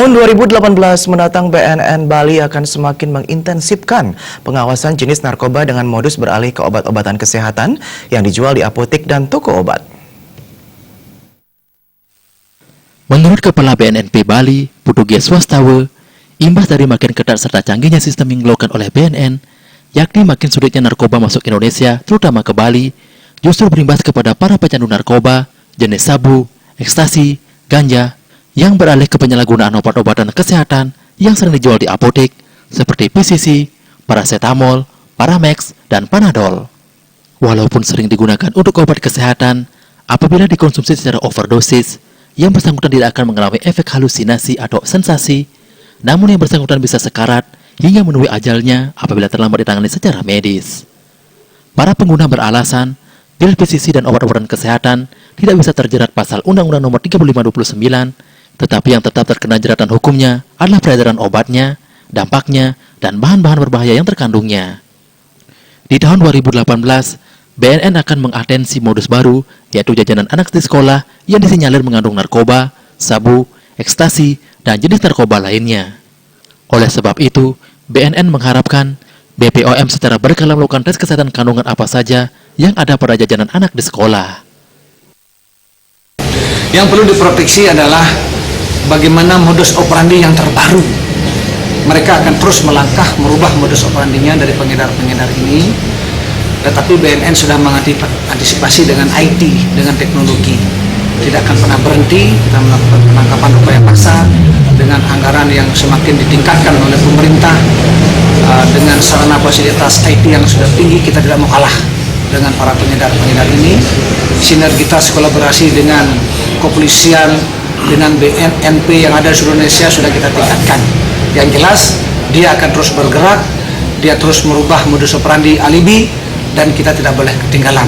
tahun 2018 mendatang, BNN Bali akan semakin mengintensifkan pengawasan jenis narkoba dengan modus beralih ke obat-obatan kesehatan yang dijual di apotek dan toko obat. Menurut Kepala BNNP Bali, Putugia Swastawa, imbas dari makin ketat serta canggihnya sistem yang dilakukan oleh BNN, yakni makin sulitnya narkoba masuk Indonesia, terutama ke Bali, justru berimbas kepada para pecandu narkoba, jenis sabu, ekstasi, ganja, yang beralih ke penyalahgunaan obat-obatan kesehatan yang sering dijual di apotek, seperti PCC, paracetamol, Paramex, dan Panadol. Walaupun sering digunakan untuk obat kesehatan, apabila dikonsumsi secara overdosis, yang bersangkutan tidak akan mengalami efek halusinasi atau sensasi, namun yang bersangkutan bisa sekarat hingga menemui ajalnya apabila terlambat ditangani secara medis. Para pengguna beralasan, pil PCC dan obat-obatan kesehatan tidak bisa terjerat pasal Undang-Undang Nomor 3529, tetapi yang tetap terkena jeratan hukumnya adalah peredaran obatnya, dampaknya, dan bahan-bahan berbahaya yang terkandungnya. Di tahun 2018, BNN akan mengatensi modus baru, yaitu jajanan anak di sekolah yang disinyalir mengandung narkoba, sabu, ekstasi, dan jenis narkoba lainnya. Oleh sebab itu, BNN mengharapkan BPOM secara berkala melakukan tes kesehatan kandungan apa saja yang ada pada jajanan anak di sekolah. Yang perlu diproteksi adalah bagaimana modus operandi yang terbaru. Mereka akan terus melangkah merubah modus operandinya dari pengedar-pengedar ini. Tetapi BNN sudah mengantisipasi dengan IT, dengan teknologi. Tidak akan pernah berhenti, kita melakukan penangkapan upaya paksa dengan anggaran yang semakin ditingkatkan oleh pemerintah. Dengan sarana fasilitas IT yang sudah tinggi, kita tidak mau kalah dengan para pengedar-pengedar ini. Sinergitas kolaborasi dengan kepolisian, dengan BNNP yang ada di seluruh Indonesia sudah kita tingkatkan. Yang jelas, dia akan terus bergerak, dia terus merubah modus operandi alibi, dan kita tidak boleh ketinggalan.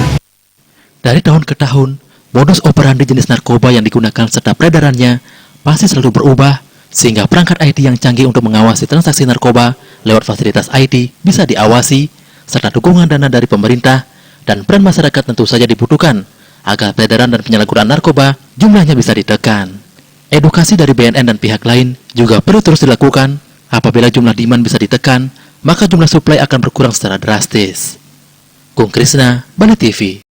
Dari tahun ke tahun, modus operandi jenis narkoba yang digunakan serta peredarannya pasti selalu berubah, sehingga perangkat IT yang canggih untuk mengawasi transaksi narkoba lewat fasilitas IT bisa diawasi, serta dukungan dana dari pemerintah dan peran masyarakat tentu saja dibutuhkan agar peredaran dan penyalahgunaan narkoba jumlahnya bisa ditekan. Edukasi dari BNN dan pihak lain juga perlu terus dilakukan. Apabila jumlah demand bisa ditekan, maka jumlah suplai akan berkurang secara drastis. Gung Krisna, Bali TV.